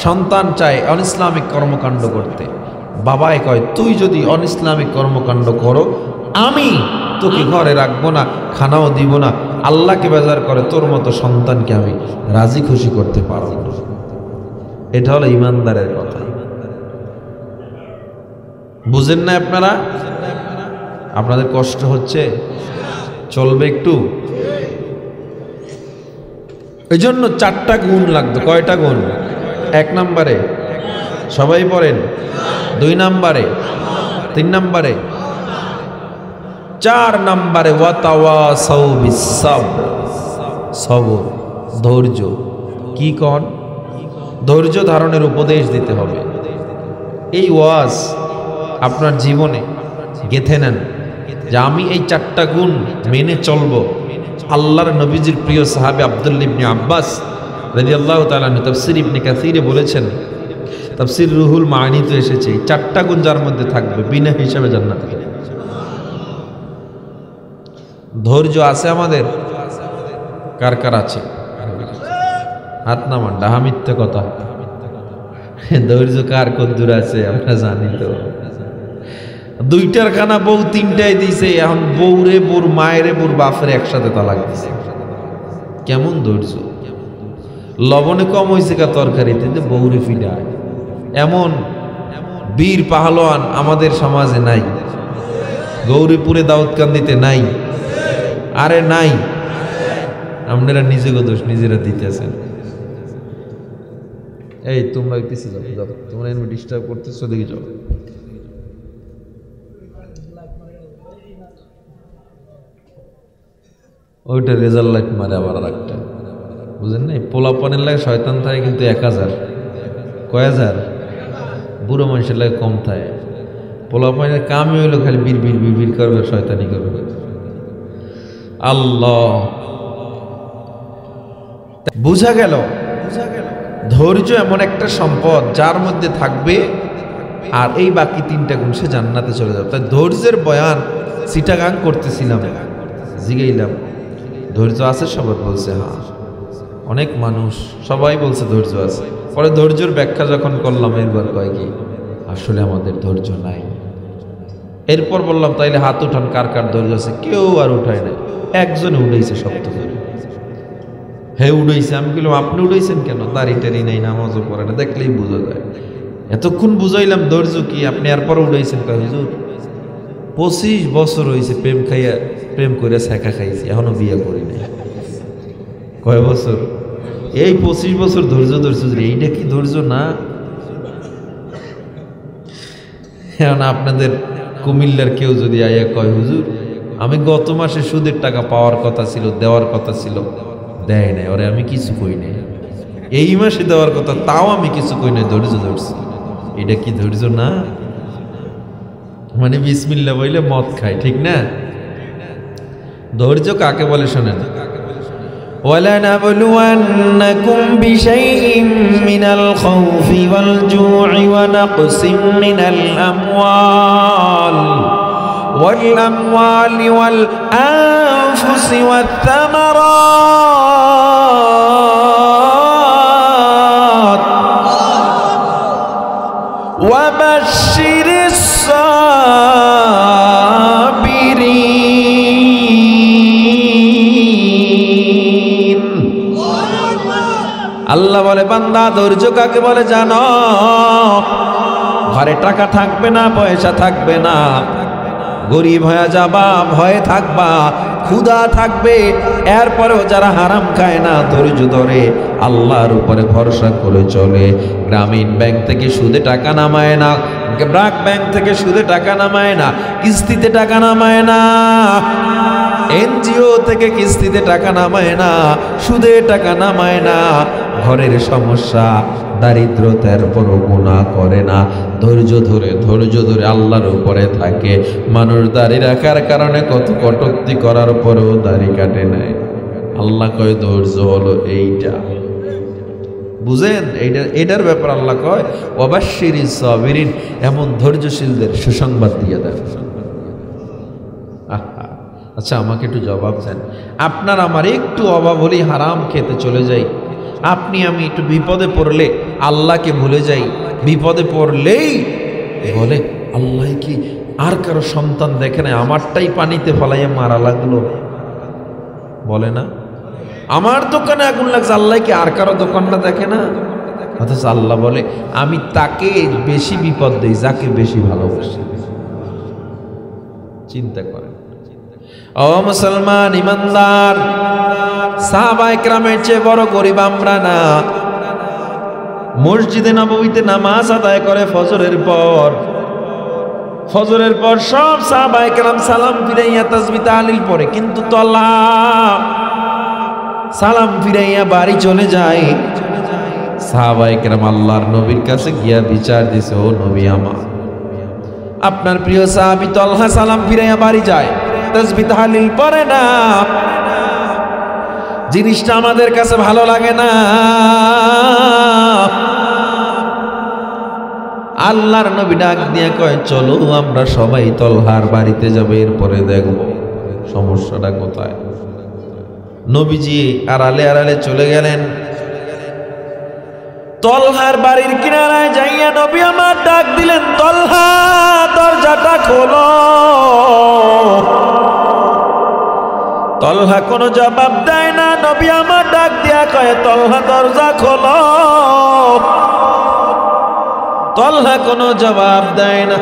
সন্তান চায় অনইসলামিক কর্মকাণ্ড করতে, বাবাই কয় তুই যদি অনইসলামিক কর্মকাণ্ড করো আমি তোকে ঘরে রাখবো না, খানাও দিব না। আল্লাহকে বেজার করে, তোর মতো সন্তানকে আমি রাজি খুশি করতে পারব না। এটা হলো ইমানদারের কথা। বুঝেন না আপনারা? আপনাদের কষ্ট হচ্ছে, চলবে একটু। এই জন্য 4টা গুণ লাগবে। কয়টা গুণ? 1 নম্বরে সবাই পড়েন, 2 নম্বরে, 3 নম্বরে, 4 নম্বরে ওয়াতাওয়াসাউ বিসসাবর, সবর, ধৈর্য। কি কন? ধৈর্য ধারণের উপদেশ দিতে হবে। এই ওয়াজ আপনার জীবনে গেঁথে নেন যে আমি এই 4টা গুণ মেনে চলব। আল্লাহর নবীজির প্রিয় সাহাবী আব্দুল্লাহ ইবনে আব্বাস রাদিয়াল্লাহু তাআলা আনহু তাফসীর ইবনে কাসীরে বলেছেন, তাফসীর রুহুল মাআনিতে এসেছে, 4টা গুণ যার মধ্যে থাকবে বিনা হিসাবে জান্নাতে যাবে। ধৈর্য আছে আমাদের? কার কার আছে? হাত নামান, ডাহা মিথ্যে কথা। ধৈর্য কার কদ্দুর আছে আমরা জানি তো। দুইটার খানা বউ তিনটাই দিছে, এখন বউরে বোর মায়েরে বোর বাপরে একসাথে তালাক দিছে। কেমন ধৈর্য! লবণে কম হয়েছে কা তরকারিতে, যে বউরে ফিডায়। এমন বীর পাহলোয়ান আমাদের সমাজে নাই? গৌরীপুরে দাউদকান্দিতে নাই? আরে নাই। আপনারা নিজেকে দোষ নিজেরা দিতেছেন। এই তোমরা পিছিয়ে যাও, যাও, তোমরা এমনি ডিস্টার্ব করতেছো, দেখে যাও। ওইটা রেজাল্ট লাইট মারে আবার আর একটা, বুঝেন নাই? পোলাপানের লাগে শয়তান থাকে কিন্তু 1000, কয় হাজার? বুড়ো মানুষের লাগে কম থাকে। পোলাপানের কামই হইলো খালি বিড় বিড় বিড় বিড় করবে, শয়তানি করবে। আল্লাহ, বুঝা গেল ধৈর্য এমন একটা সম্পদ যার মধ্যে থাকবে আর এই বাকি 3টা গুণ সে জান্নাতে চলে যাবে। তাই ধৈর্যের বয়ান চিটাগাং করতেছিলাম, জিগাইলাম ধৈর্য আছে সবার? বলছে হ্যাঁ। অনেক মানুষ সবাই বলছে ধৈর্য আছে। পরে ধৈর্যের ব্যাখ্যা যখন করলাম, এরপর কয় কি আসলে আমাদের ধৈর্য নাই। এরপর বললাম তাইলে হাত উঠান, কার কার ধৈর্য আছে? কেউ আর উঠায় নাই, একজনে উঠেছে শক্ত করে। হে উড়াইছে। আমি বললাম আপনি উড়াইছেন কেন? দাড়ি টাড়ি নাই, নামাজও পড়ে না, দেখলেই বোঝা যায়। এতক্ষণ বুঝাইলাম ধৈর্য কি, আপনি এরপর উড়াইছেন? কয় হুজুর 25 বছর হয়েছে প্রেম খাইয়া, প্রেম করে শেখা খাইছি, এখনো বিয়ে করি নাই। কয় বছর? এই 25 বছর ধৈর্য ধরছে। এইটা কি ধৈর্য না? এখন আপনাদের কুমিল্লার কেউ যদি আইয়া কয় হুজুর আমি গত মাসে সুদের টাকা পাওয়ার কথা ছিল, দেওয়ার কথা ছিল, দেয় নাই, ওরে আমি কিছু কই নাই। এই মাসে দেওয়ার কথা, তাও আমি কিছু কই নাই, ধৈর্য ধরছি। এটা কি ধৈর্য না? মানে বিসমিল্লাহ বইলে মদ খায়, ঠিক না? ধৈর্য কাকে বলে শোনেন। وَلَنَبْلُوَنَّكُمْ بِشَيْءٍ مِّنَ الْخَوْفِ وَالْجُوعِ وَنَقْصٍ مِّنَ الْأَمْوَالِ وَالْأَنفُسِ وَالثَّمَرَاتِ وَبَشِّرِ الصَّابِرِينَ। আল্লাহ বলে বান্দা ধৈর্য কাকে বলে জানো? ঘরে টাকা থাকবে না, পয়সা থাকবে না, গরিব হয়ে যাবা, ভয়ে থাকবা, ক্ষুধা থাকবে, এরপরেও যারা হারাম খায় না, ধৈর্য ধরে আল্লাহর উপরে ভরসা করে চলে, গ্রামীণ ব্যাংক থেকে সুদে টাকা নামায় না, ব্র্যাক ব্যাংক থেকে সুদে টাকা নামায় না, কিস্তিতে টাকা নামায় না, এনজিও থেকে কিস্তিতে টাকা নামায় না, সুদে টাকা নামায় না, ঘরের সমস্যা দারিদ্রতার পরও গুনাহ করে না, ধৈর্য ধরে আল্লাহর উপরে থাকে। মানুষ দাড়ি রাখার কারণে কত কটূক্তি করার পরেও দাড়ি কাটে নাই। আল্লাহ কয় ধৈর্য হলো এইটা, বুঝেন? এটার ব্যাপার আল্লাহ কয় ওয়াবাশশিরিস সাবিরিন, এমন ধৈর্যশীলদের সুসংবাদ দিয়ে দেন। আচ্ছা আমাকে একটু জবাব দেন, আপনার আমার একটু অভাব হলেই হারাম খেতে চলে যাই, আপনি আমি একটু বিপদে পড়লে আল্লাহকে ভুলে যাই, বিপদে পড়লেই বলে আল্লাহ কি আর কারো সন্তান দেখে না, আমারটাই পানিতে ফলাইয়া মারা লাগলো, বলে না? আমার দোকানে আগুন লাগছে, আল্লাহ কি আর কারো দোকানটা দেখে না? অথচ আল্লাহ বলে আমি তাকে বেশি বিপদ দেই যাকে বেশি ভালোবাসি। চিন্তা করেন। ও মুসলমান ইমানদার, সাহাবায়ে কেরামের চেয়ে বড় গরিব আমরা না। মসজিদে নববীতে নামাজ আদায় করে ফজরের পর সব সাহাবায়ে কেরাম সালাম ফিরাইয়া তাসবিহ তাহলিল পড়ে, কিন্তু তলা সালাম ফিরাইয়া বাড়ি চলে যায়। সাহাবায়ে কেরাম আল্লাহর নবীর কাছে গিয়া বিচার দিছে, ও নবী আমার, আপনার প্রিয় সাহাবী তলহা সালাম ফিরাইয়া বাড়ি যায়, তাসবিহ তাহলিল পড়ে না, জিনিসটা আমাদের কাছে ভালো লাগে না। আল্লাহর নবী ডাক দিয়ে কয় চলো আমরা সবাই তলহার বাড়িতে যাবে, এরপরে দেখব সমস্যাটা কোথায়? নবীজি আড়ালে আড়ালে চলে গেলেন। তলহার বাড়ির কিনারায় যাইয়া নবী আমার ডাক দিলেন, তলহা দরজাটা খোলো। তলহা কোনো জবাব দেয় না। নবী আমার ডাক দিয়া কয়, তলহা দরজা খোলো। তলহা কোনো জবাব দেয় না।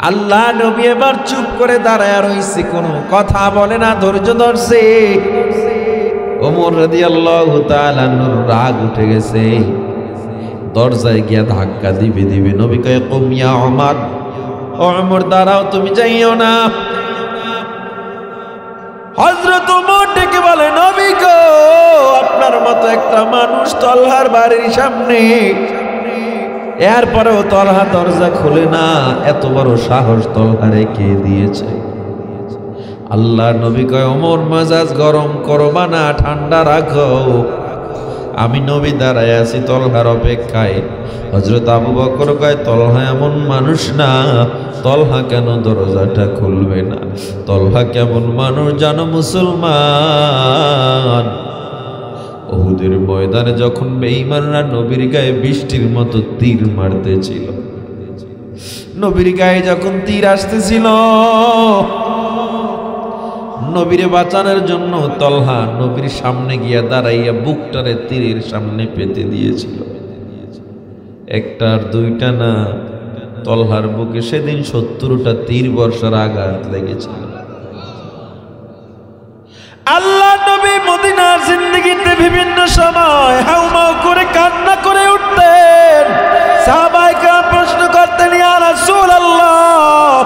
আল্লাহ নবী এবার চুপ করে দাঁড়ায় রইছে, কোনো কথা বলে না, ধৈর্য ধরছে। ওমর রাদিয়াল্লাহু তাআলা আনহুর রাগ উঠে গেছে, দরজায় গিয়া ধাক্কা দিবে দিবে। নবী কয়, কুম ইয়া ওমর, ও ওমর দাঁড়াও, তুমি যাইও না। হযরত ওমর ডেকে বলে, নবী গো, আপনার মতো একটা মানুষ তলহার বাড়ির সামনে, এরপরেও তলহা দরজা খুলে না, এত বড় সাহস তলহারে কে দিয়েছে? আল্লাহ নবী কয়, ওমর মেজাজ গরম করবা না, ঠান্ডা রাখো। আমি নবী দাঁড়ায় আছি তলহার অপেক্ষায়। হযরত আবু বকর কয়, তলহা এমন মানুষ না, তলহা কেন দরজাটা খুলবে না? তলহা কেমন মানুষ জানো মুসলমান? উহুদের ময়দানে যখন বেঈমানরা নবীর গায়ে বৃষ্টির মতো তীর মারতেছিল, নবীর গায়ে যখন তীর আসতেছিল, নবীরে বাঁচানোর জন্য তলহা নবীর সামনে গিয়া দাঁড়াইয়া বুকটারে তীরের সামনে পেতে দিয়েছিল। একটার দুইটা না, তলহার বুকে সেদিন 70টা তীর বর্ষার আঘাত লেগেছিল। আল্লাহ নবী মদিনার জিন্দেগিতে বিভিন্ন সময় হাউমাউ করে কান্না করে উঠতেন। সাহাবায়ে কেরাম প্রশ্ন করতেন, ইয়া রাসূলুল্লাহ,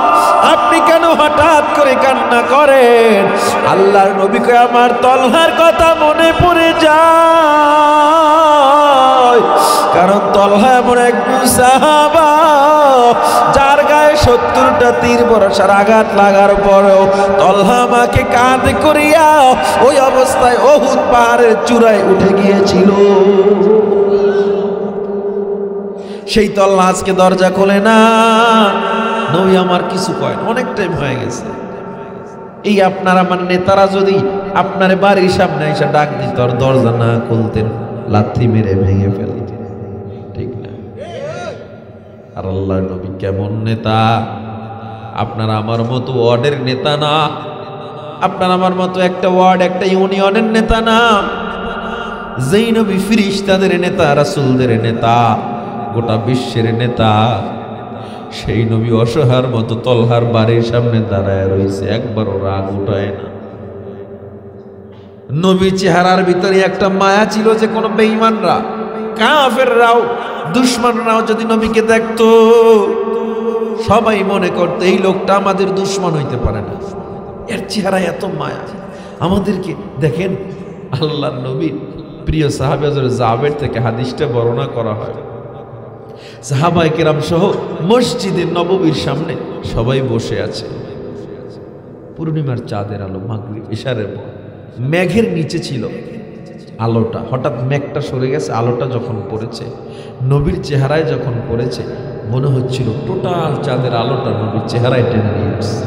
আপনি কেন হঠাৎ করে কান্না করেন? আল্লাহর নবী কয়, আমার তলহার কথা মনে পড়ে যায়, কারণ তলহা এমন একজন সাহাবা যার গায়ে 70টা তীর বর্ষার আঘাত লাগার পরেও তলহা আমাকে কাঁধে করিয়া ওই অবস্থায় উহুদ পাহাড়ের চূড়ায় উঠে গিয়েছিল। সেই তলহা আজকে দরজা খোলে না। নবী আমার কিছু কয়, অনেক টাইম হয়ে গেছে। এই আপনার আমার নেতারা যদি আপনার বাড়ির সামনে এসে ডাক দিত আর দরজা না খুলতেন, লাথি মেরে ভেঙে ফেলতেন, ঠিক না? আর আল্লাহর নবী কেমন নেতা! আপনার আমার মতো ওয়ার্ডের নেতা না, আপনার আমার মতো একটা ওয়ার্ড একটা ইউনিয়নের নেতা না। যেই নবী ফেরেশতাদের নেতা, রাসূলদের নেতা, গোটা বিশ্বের নেতা, সেই নবী অসহায়ের মতো তলহার বাড়ির সামনে দাঁড়ায় রয়েছে, একবারও রাগ উঠায় না। নবীর চেহারার ভিতরে একটা মায়া ছিল যে কোনো বেঈমানরা, কাফেররাও, দুশমনরাও যদি নবীকে দেখতো, সবাই মনে করতো এই লোকটা আমাদের দুশমন হইতে পারে না, এর চেহারায় এত মায়া। আমাদেরকে দেখেন, আল্লাহর নবীর প্রিয় সাহাবী হযরত জাবের থেকে হাদিসটা বর্ণনা করা হয়। সাহাবায়ে কেরাম সহ মসজিদে নববীর সামনে সবাই বসে আছে। পূর্ণিমার চাঁদের আলো, মাগরিব ইশারের পর মেঘের নিচে ছিল আলোটা। হঠাৎ মেঘটা সরে গেছে, আলোটা যখন পড়েছে, নবীর চেহারায় যখন পড়েছে, মনে হচ্ছিল টোটাল চাঁদের আলোটা নবীর চেহারায় টেনে নিয়ে আসছে।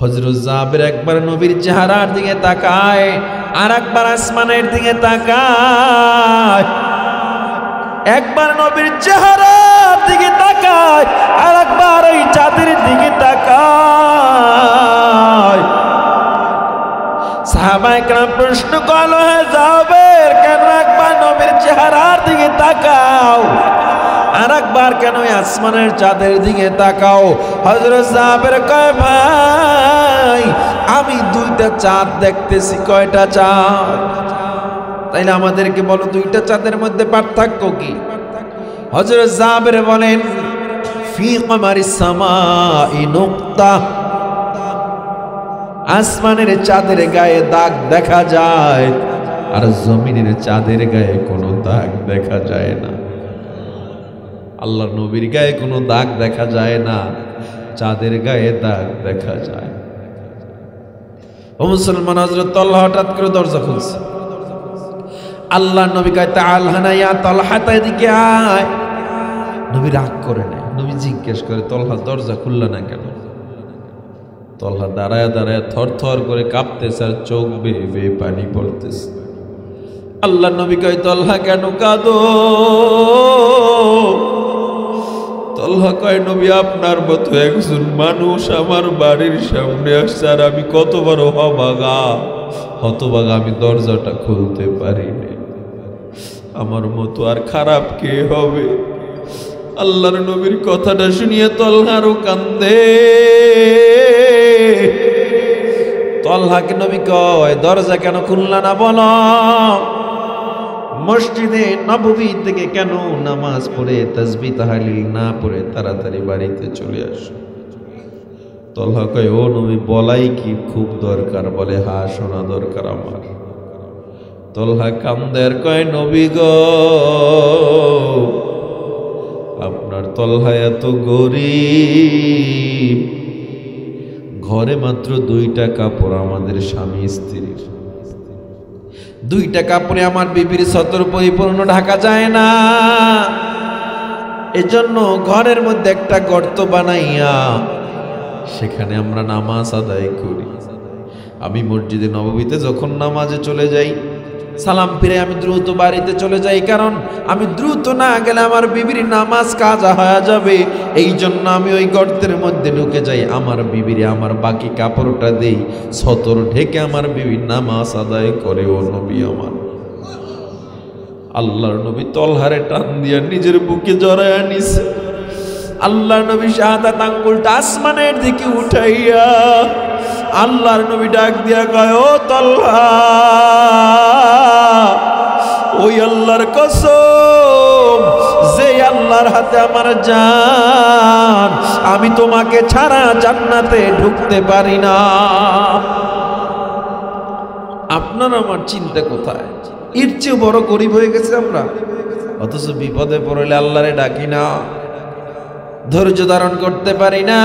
হযরত জাবের একবার নবীর চেহারার দিকে তাকায়, আর একবার আসমানের দিকে তাকায়। একবার নবীর চেহারার দিকে তাকায়, আর একবার ওই চাঁদের দিকে তাকায়। সাহাবায়ে কেরাম প্রশ্ন করলো, হে জাবের, কেন একবার নবীর চেহারার দিকে তাকাও, আর একবার কেন আসমানের চাঁদের দিকে তাকাও? হযরত জাবের কয়, ভাই, আমি দুইটা চাঁদ দেখতেছি। কয়টা চাঁদ? তাইলে আমাদেরকে বলো, দুইটা চাঁদের মধ্যে পার্থক্য কি? হযরত জাবের বলেন, ফি কমারিস সামাই নুকতা, আসমানের চাঁদের গায়ে দাগ দেখা যায়, আর জমিনের চাঁদের গায়ে কোনো দাগ দেখা যায় না। আল্লাহর নবীর গায়ে কোনো দাগ দেখা যায় না, চাঁদের গায়ে দাগ দেখা যায়। ও মুসলমান, হযরত তলহা হঠাৎ করে দরজা খুলছে। আল্লাহর নবী কয়, তাআল হানা ইয়া তলহা, এদিকে আয়। নবী রাগ করে নেয়। নবী জিজ্ঞেস করে, তলহা দরজা খুলল না কেন? তলহা দাঁড়ায় দাঁড়ায় থর থর করে কাঁপতেছে আর চোখ বেয়ে বেয়ে পানি পড়তেছে। আল্লাহ নবী কয়, তলহা কেন কাঁদো? তলহা কয়, নবী আপনার মতো একজন মানুষ আমার বাড়ির সামনে আসছে আর আমি কত বড় হতভাগা, আমি দরজাটা খুলতে পারিনি। আমার মতো আর খারাপ কে হবে? আল্লাহর নবীর কথাটা শুনিয়ে তলহারও কান্দে। তলহাকে নবী কয়, দরজা কেন খুললা না বলো? মসজিদে নববী থেকে কেন নামাজ পড়ে তাসবিহ তাহলিল না পড়ে তাড়াতাড়ি বাড়িতে চলে আসো? তলহা কয়, ও নবী বলাই কি খুব দরকার? বলে, হ্যাঁ শোনা দরকার আমার। তলহা কান্দের কয়, নবী গো, আপনার তলহা এত গরিব, ঘরে মাত্র 2টা কাপড় আমাদের স্বামী স্ত্রীর, 2টা কাপড়ে আমার বিবির সতর পরিপূর্ণ ঢাকা যায় না। এজন্য ঘরের মধ্যে একটা গর্ত বানাইয়া সেখানে আমরা নামাজ আদায় করি। আমি মসজিদে নববীতে যখন নামাজে চলে যাই, সালাম ফিরে আমি দ্রুত বাড়িতে চলে যাই, কারণ আমি দ্রুত না গেলে আমার বিবির নামাজ কাজা হয়ে যাবে। এই জন্য আমি ওই গর্তের মধ্যে ঢুকে যাই, আমার বিবিরে আমার বাকি কাপড়টা দেই, সতর ঢেকে আমার বিবির নামাজ আদায় করে। ও নবী আমার, আল্লাহর নবী তলহারে টান দিয়া নিজের বুকে জড়াইয়া নিছে। আল্লাহর নবী শাহাদাত আঙ্গুলটা আসমানের দিকে উঠাইয়া আল্লাহর নবী ডাক দিয়া কয়, ও তলহা, ওই আল্লাহর কসম, যে আল্লাহর হাতে আমার জান, আমি তোমাকে ছাড়া জান্নাতে ঢুকতে পারি না। আপনার আমার চিন্তা কোথায়? এর চেয়ে বড় গরিব হয়ে গেছে আমরা, অথচ বিপদে পড়লে আল্লাহরে ডাকি না, ধৈর্য ধারণ করতে পারি না।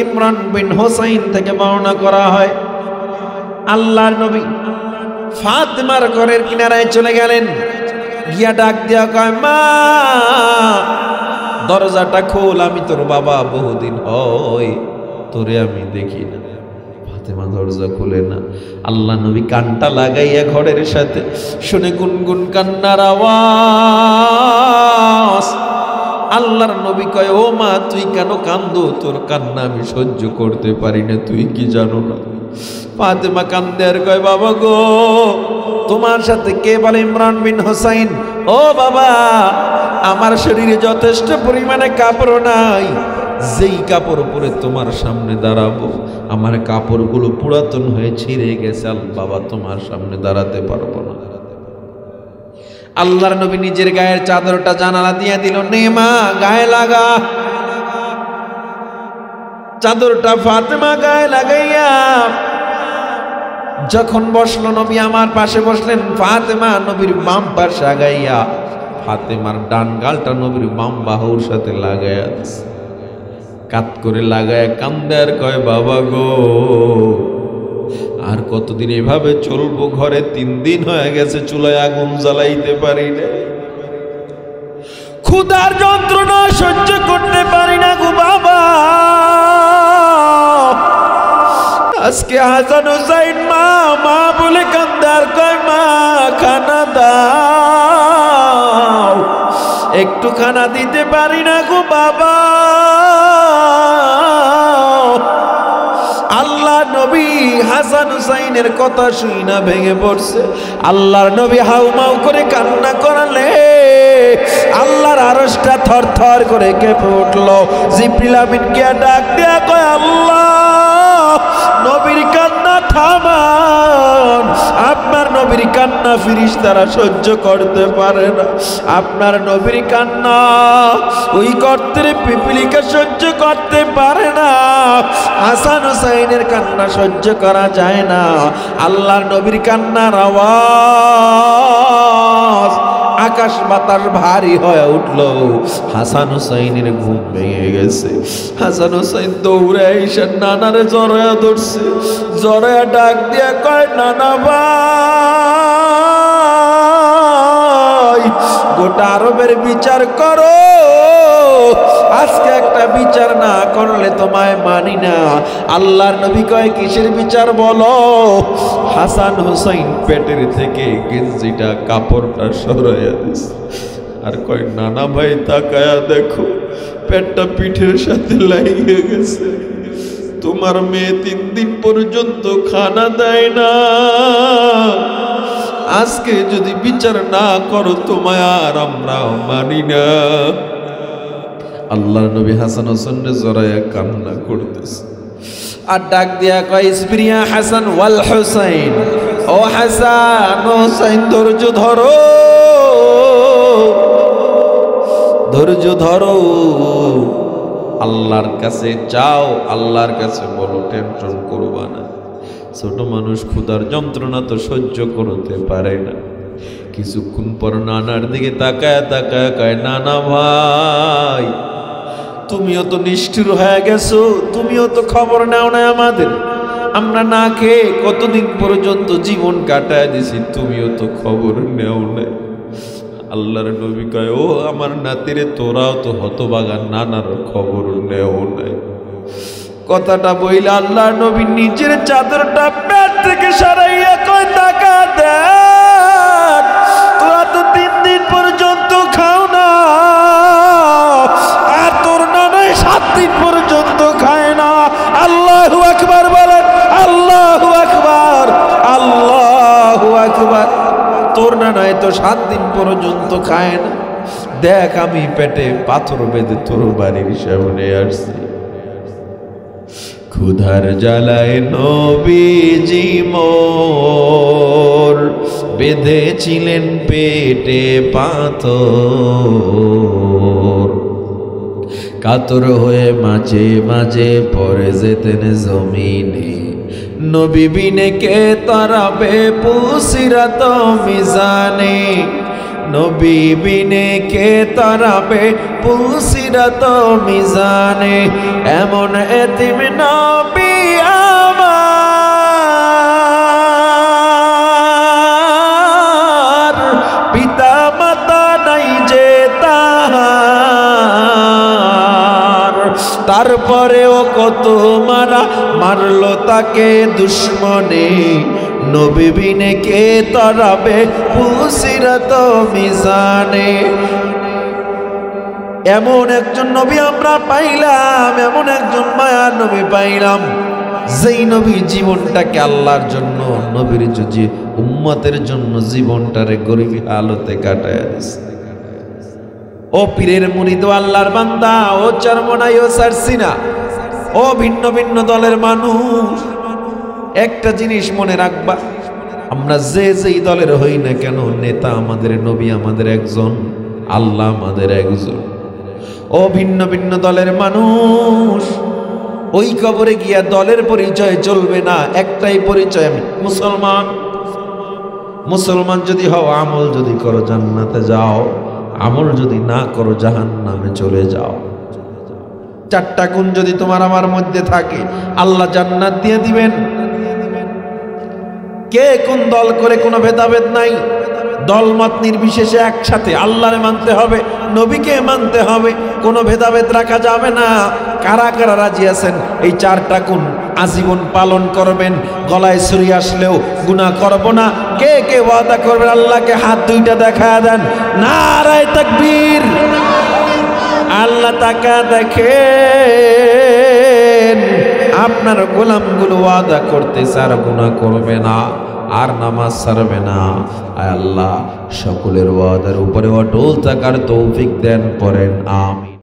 ইমরান বিন হোসাইন থেকে বর্ণনা করা হয়, আল্লাহর নবী ফাতেমার ঘরের কিনারায় চলে গেলেন, গিয়া ডাক দিয়া কয়, মা দরজাটা খোল, আমি তোর বাবা, বহুদিন হয় তোরে আমি দেখি না। ফাতেমা দরজা খুলে না। আল্লাহ নবী কানটা লাগাইয়া ঘরের সাথে শুনে গুনগুন কান্নার আওয়াজ। আল্লাহর নবী কয়, ও মা তুই কেন কান্দো? তোর কান্না আমি সহ্য করতে পারি না, তুই কি জানো না? ফাতেমা কান্দে আর কয়, বাবা গো, তোমার সাথে কে? বলে, ইমরান বিন হোসাইন। ও বাবা, আমার শরীরে যথেষ্ট পরিমাণে কাপড় নাই, যেই কাপড় পরে তোমার সামনে দাঁড়াবো আমার কাপড়গুলো পুরাতন হয়ে ছিঁড়ে গেছে, বাবা তোমার সামনে দাঁড়াতে পারবো না। আল্লাহর নবী নিজের গায়ের চাদরটা জানালা দিয়ে দিল, নে মা গায়ে লাগা। চাদরটা ফাতেমা গায়ে লাগাইয়া যখন বসলো, নবী আমার পাশে বসলেন। ফাতেমা নবীর বাম পাশে আগাইয়া ফাতেমার ডান গালটা নবীর বাম বাহুর সাথে লাগাইয়া কাত করে লাগায় কান্দে আর কয়, বাবা গো, আর কতদিন এভাবে চলবো? ঘরে 3 দিন হয়ে গেছে চুলায় আগুন জ্বালাইতে পারি না, ক্ষুধার যন্ত্রণা সহ্য করতে পারি না গো বাবা। আজকে হাসান হুসাইন মা মা বলে কান্দে আর কয়, মা খানা দাও, একটু খানা দিতে পারি না গো বাবা। আল্লাহ নবী হাসান হুসাইনের কথা শুই না ভেঙে পড়ছে। আল্লাহর নবী হাউমাউ করে কান্না করালে আল্লাহর আরশটা থর থর করে কেঁপে উঠল। জিবরিল আমিনকে ডাক দেয়া কয়, আল্লাহ নবীর কান্না থামান, আপনার নবীর কান্না ফেরেশতারা সহ্য করতে পারে না, আপনার নবীর কান্না ওই গর্তের পিপিলিকা সহ্য করতে পারে না, হাসান হুসাইনের কান্না সহ্য করা যায় না। আল্লাহর নবীর কান্নার আওয়াজ আকাশ বাতাস ভারী হয়ে উঠল। হাসান হুসাইনের ঘুম ভেঙে গেছে। হাসান হুসাইন দৌড়ে এসে নানারে জড়ায়া ধরছে, জড়ায়া ডাক দিয়া কয়, নানা ভাই গোটা আরবের বিচার করো, আজকে একটা বিচার না করলে তোমায় মানি না। আল্লাহর নবী কয় কিসের বিচার বলো? হাসান হুসাইন পেটের থেকে গেঞ্জিটা কাপড়টা সরাইয়া দিস, আর কয় নানা ভাই তাকায়া দেখো পেটটা পিঠের সাথে লাগিয়ে গেছে, তোমার মেয়ে 3 দিন পর্যন্ত খানা দেয় না, আজকে যদি বিচার না করো তোমায় আর আমরাও মানি না। আল্লাহর নবী হাসান হোসেনরে জড়াইয়া কান্না করতেছে, আর ডাক দিয়া কয় ইসবিরিয়া হাসান ওয়াল হুসাইন, ও হাসান ও হুসাইন ধৈর্য ধরো, ধৈর্য ধরো, আল্লাহর কাছে চাও, আল্লাহর কাছে বলো, টেনশন করবা না। ছোট মানুষ ক্ষুধার যন্ত্রণা তো সহ্য করতে পারে না। কিছুক্ষণ পর নানার দিকে তাকায় তাকায় কয় নানা ভাই তুমিও তো নিষ্ঠুর হয়ে গেছো, তুমিও তো খবর নাও না আমাদের, আমরা না খেয়ে কতদিন পর্যন্ত জীবন কাটায় দিছি, তুমিও তো খবর নেও না। আল্লাহর নবী কয় ও আমার নাতিরে তোরাও তো হতভাগা, নানার খবর নেও নাই। কথাটা বইলে আল্লাহর নবী নিজের চাদরটা পেট থেকে সরাইয়া কয় টাকা দেন, তোরা তো 3 দিন পর্যন্ত খাও না, আর তোর নানাই 7 দিন পর্যন্ত খায় না। আল্লাহু আকবার বলেন, আল্লাহু আকবার, আল্লাহু আকবার। তোর নানাই তো 7 দিন পর্যন্ত খায় না, দেখ আমি পেটে পাথর বেঁধে তোর বাড়ির সামনে আসছি। ক্ষুধার জ্বালায় নবীজি মোর বেঁধেছিলেন পেটে পাথর, কাতর হয়ে মাঝে মাঝে পড়ে যেতেন জমিনে, নবী বিনে কে তারাবে পুসিরাত মিজানে, নবী বিনে কে তারাবে পুসিরাত মিজানে, এমন এতিম নবী আমার, পিতা মাতা নাই যে তাহার, তারপরেও কত মারা মারলো তাকে দুশ্মনে, নবী বিনে কে তারাবে পুসিরাত মিজানে। এমন একজন নবী আমরা পাইলাম, এমন একজন মায়ার নবী পাইলাম, যেই নবী জীবনটাকে আল্লাহর জন্য, নবীর যে উম্মতের জন্য জীবনটারে গরিবী হালতে কাটায় দিছে। ও পীরের মুরিদ, ও আল্লাহর বান্দা, ও চরমনাই, ও সারসিনা, ও ভিন্ন ভিন্ন দলের মানুষ, একটা জিনিস মনে রাখবা, আমরা যে যেই দলের হই না কেন, নেতা আমাদের, নবী আমাদের একজন, আল্লাহ আমাদের একজন। ও ভিন্ন ভিন্ন দলের মানুষ, ওই কবরে গিয়া দলের পরিচয় চলবে না, একটাই পরিচয়, আমি মুসলমান। মুসলমান যদি হও, আমল যদি করো জান্নাতে যাও, আমল যদি না করো জাহান্নামে চলে যাও। 4টা গুণ যদি তোমার আমার মধ্যে থাকে, আল্লাহ জান্নাত দিয়ে দিবেন। কে কোন দল করে কোনো ভেদাভেদ নাই, দলমত নির্বিশেষে একসাথে আল্লাহরে মানতে হবে, নবীকে মানতে হবে, কোনো ভেদাভেদ রাখা যাবে না। কারা কারা রাজি আছেন এই 4টা গুণ আজীবন পালন করবেন, গলায় ছুরি আসলেও গুনাহ করব না? কে কে ওয়াদা করবেন? আল্লাহকে হাত 2টা দেখা দেন, নারায়ে তাকবীর। আল্লাহ তাকা দেখেন, আপনার গোলামগুলো ওয়াদা করতেছে আর গুনাহ করবে না, আর নামাজ ছাড়বে না। আয় আল্লাহ সকলের ওয়াদার উপরে অটল থাকার তৌফিক দেন, পড়েন আমিন।